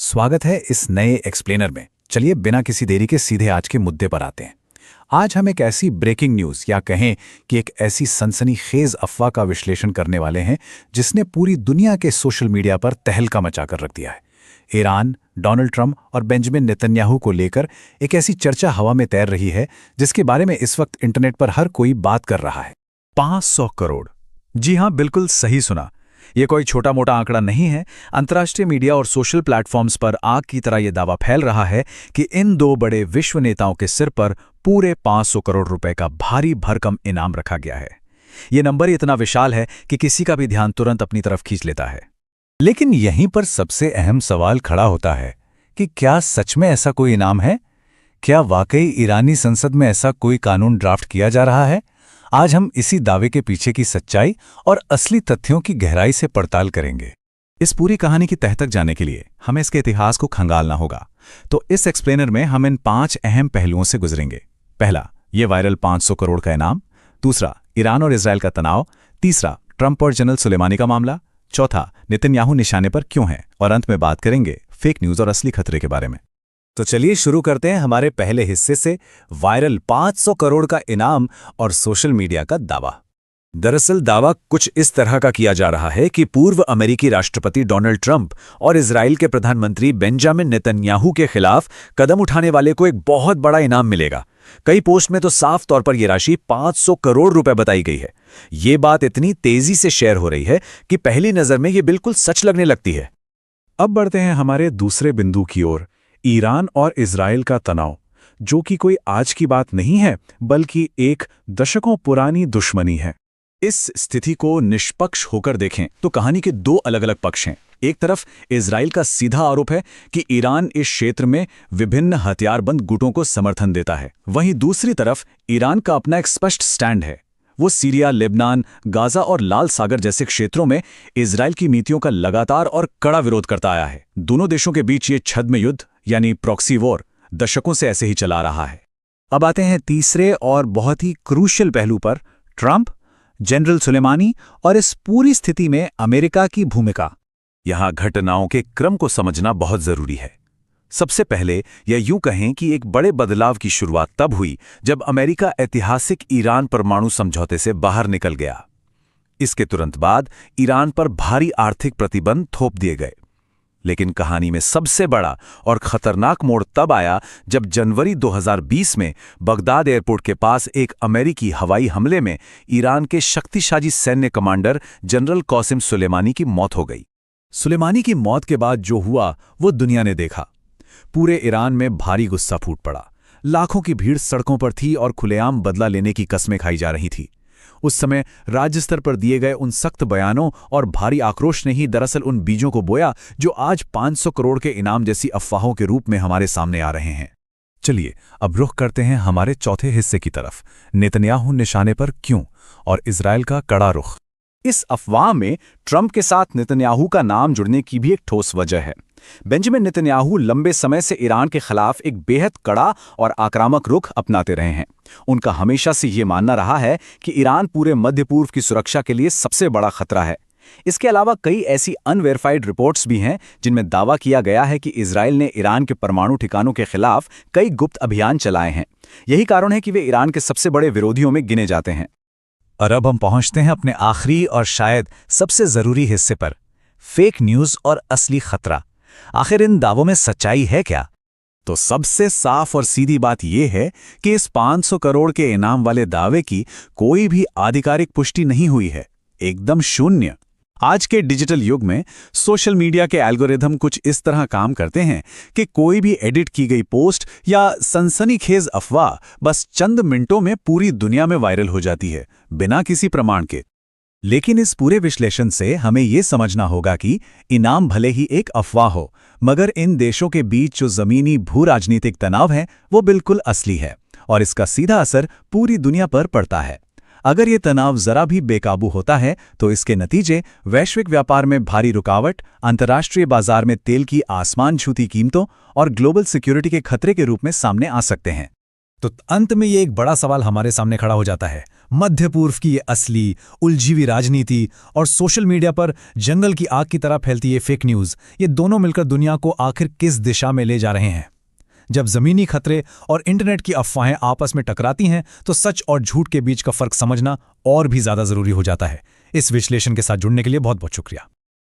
स्वागत है इस नए एक्सप्लेनर में। चलिए बिना किसी देरी के सीधे आज के मुद्दे पर आते हैं। आज हम एक ऐसी ब्रेकिंग न्यूज़ या कहें कि एक ऐसी सनसनीखेज अफवाह का विश्लेषण करने वाले हैं जिसने पूरी दुनिया के सोशल मीडिया पर तहलका मचाकर रख दिया है। ईरान, डोनाल्ड ट्रंप और बेंजामिन नेतन्याहू को लेकर एक ऐसी चर्चा हवा में तैर रही है जिसके बारे में इस वक्त इंटरनेट पर हर कोई बात कर रहा है। 500 करोड़। जी हाँ, बिल्कुल सही सुना। ये कोई छोटा मोटा आंकड़ा नहीं है। अंतर्राष्ट्रीय मीडिया और सोशल प्लेटफॉर्म्स पर आग की तरह यह दावा फैल रहा है कि इन दो बड़े विश्व नेताओं के सिर पर पूरे 500 करोड़ रुपए का भारी भरकम इनाम रखा गया है। ये नंबर इतना विशाल है कि किसी का भी ध्यान तुरंत अपनी तरफ खींच लेता है। लेकिन यहीं पर सबसे अहम सवाल खड़ा होता है कि क्या सच में ऐसा कोई इनाम है? क्या वाकई ईरानी संसद में ऐसा कोई कानून ड्राफ्ट किया जा रहा है? आज हम इसी दावे के पीछे की सच्चाई और असली तथ्यों की गहराई से पड़ताल करेंगे। इस पूरी कहानी की तह तक जाने के लिए हमें इसके इतिहास को खंगालना होगा। तो इस एक्सप्लेनर में हम इन 5 अहम पहलुओं से गुजरेंगे। पहला, ये वायरल 500 करोड़ का इनाम। दूसरा, ईरान और इजराइल का तनाव। तीसरा, ट्रंप और जनरल सुलेमानी का मामला। चौथा, नेतन्याहू निशाने पर क्यों है। और अंत में बात करेंगे फेक न्यूज़ और असली खतरे के बारे में। तो चलिए शुरू करते हैं हमारे पहले हिस्से से, वायरल 500 करोड़ का इनाम और सोशल मीडिया का दावा। दरअसल दावा कुछ इस तरह का किया जा रहा है कि पूर्व अमेरिकी राष्ट्रपति डोनाल्ड ट्रंप और इजराइल के प्रधानमंत्री बेंजामिन नेतन्याहू के खिलाफ कदम उठाने वाले को एक बहुत बड़ा इनाम मिलेगा। कई पोस्ट में तो साफ तौर पर यह राशि 500 करोड़ रुपए बताई गई है। ये बात इतनी तेजी से शेयर हो रही है कि पहली नजर में ये बिल्कुल सच लगने लगती है। अब बढ़ते हैं हमारे दूसरे बिंदु की ओर, ईरान और इजराइल का तनाव, जो कि कोई आज की बात नहीं है बल्कि एक दशकों पुरानी दुश्मनी है। इस स्थिति को निष्पक्ष होकर देखें तो कहानी के 2 अलग-अलग पक्ष हैं। एक तरफ इजराइल का सीधा आरोप है कि ईरान इस क्षेत्र में विभिन्न हथियारबंद गुटों को समर्थन देता है। वहीं दूसरी तरफ ईरान का अपना एक स्पष्ट स्टैंड है। वो सीरिया, लेबनान, गाजा और लाल सागर जैसे क्षेत्रों में इजराइल की नीतियों का लगातार और कड़ा विरोध करता आया है। दोनों देशों के बीच ये छद्म युद्ध यानी प्रॉक्सी वॉर दशकों से ऐसे ही चला रहा है। अब आते हैं तीसरे और बहुत ही क्रूशियल पहलू पर, ट्रंप, जनरल सुलेमानी और इस पूरी स्थिति में अमेरिका की भूमिका। यहां घटनाओं के क्रम को समझना बहुत जरूरी है। सबसे पहले यह यूं कहें कि एक बड़े बदलाव की शुरुआत तब हुई जब अमेरिका ऐतिहासिक ईरान परमाणु समझौते से बाहर निकल गया। इसके तुरंत बाद ईरान पर भारी आर्थिक प्रतिबंध थोप दिए गए। लेकिन कहानी में सबसे बड़ा और खतरनाक मोड़ तब आया जब जनवरी 2020 में बगदाद एयरपोर्ट के पास एक अमेरिकी हवाई हमले में ईरान के शक्तिशाली सैन्य कमांडर जनरल कासिम सुलेमानी की मौत हो गई। सुलेमानी की मौत के बाद जो हुआ वो दुनिया ने देखा। पूरे ईरान में भारी गुस्सा फूट पड़ा। लाखों की भीड़ सड़कों पर थी और खुलेआम बदला लेने की कस्में खाई जा रही थी। उस समय राज्य स्तर पर दिए गए उन सख्त बयानों और भारी आक्रोश ने ही दरअसल उन बीजों को बोया जो आज 500 करोड़ के इनाम जैसी अफवाहों के रूप में हमारे सामने आ रहे हैं। चलिए अब रुख करते हैं हमारे चौथे हिस्से की तरफ, नेतन्याहू निशाने पर क्यों और इजराइल का कड़ा रुख। इस अफवाह में ट्रंप के साथ नेतन्याहू का नाम जुड़ने की भी एक ठोस वजह है। बेंजामिन नेतन्याहू लंबे समय से ईरान के खिलाफ एक बेहद कड़ा और आक्रामक रुख अपनाते रहे हैं। उनका हमेशा से ये मानना रहा है कि ईरान पूरे मध्य पूर्व की सुरक्षा के लिए सबसे बड़ा खतरा है। इसके अलावा कई ऐसी अनवेरिफाइड रिपोर्ट्स भी हैं जिनमें दावा किया गया है कि इजराइल ने ईरान के परमाणु ठिकानों के खिलाफ कई गुप्त अभियान चलाए हैं। यही कारण है कि वे ईरान के सबसे बड़े विरोधियों में गिने जाते हैं। और अब हम पहुंचते हैं अपने आखिरी और शायद सबसे जरूरी हिस्से पर, फेक न्यूज़ और असली खतरा। आखिर इन दावों में सच्चाई है क्या? तो सबसे साफ और सीधी बात यह है कि इस 500 करोड़ के इनाम वाले दावे की कोई भी आधिकारिक पुष्टि नहीं हुई है, एकदम शून्य। आज के डिजिटल युग में सोशल मीडिया के एल्गोरिथम कुछ इस तरह काम करते हैं कि कोई भी एडिट की गई पोस्ट या सनसनीखेज अफवाह बस चंद मिनटों में पूरी दुनिया में वायरल हो जाती है, बिना किसी प्रमाण के। लेकिन इस पूरे विश्लेषण से हमें ये समझना होगा कि इनाम भले ही एक अफवाह हो, मगर इन देशों के बीच जो जमीनी भू राजनीतिक तनाव है वो बिल्कुल असली है और इसका सीधा असर पूरी दुनिया पर पड़ता है। अगर ये तनाव जरा भी बेकाबू होता है तो इसके नतीजे वैश्विक व्यापार में भारी रुकावट, अंतर्राष्ट्रीय बाजार में तेल की आसमान छूती कीमतों और ग्लोबल सिक्योरिटी के खतरे के रूप में सामने आ सकते हैं। तो अंत में ये एक बड़ा सवाल हमारे सामने खड़ा हो जाता है, मध्य पूर्व की ये असली उलझी हुई राजनीति और सोशल मीडिया पर जंगल की आग की तरह फैलती ये फेक न्यूज़, ये दोनों मिलकर दुनिया को आखिर किस दिशा में ले जा रहे हैं। जब ज़मीनी खतरे और इंटरनेट की अफवाहें आपस में टकराती हैं तो सच और झूठ के बीच का फ़र्क समझना और भी ज़्यादा ज़रूरी हो जाता है। इस विश्लेषण के साथ जुड़ने के लिए बहुत बहुत शुक्रिया।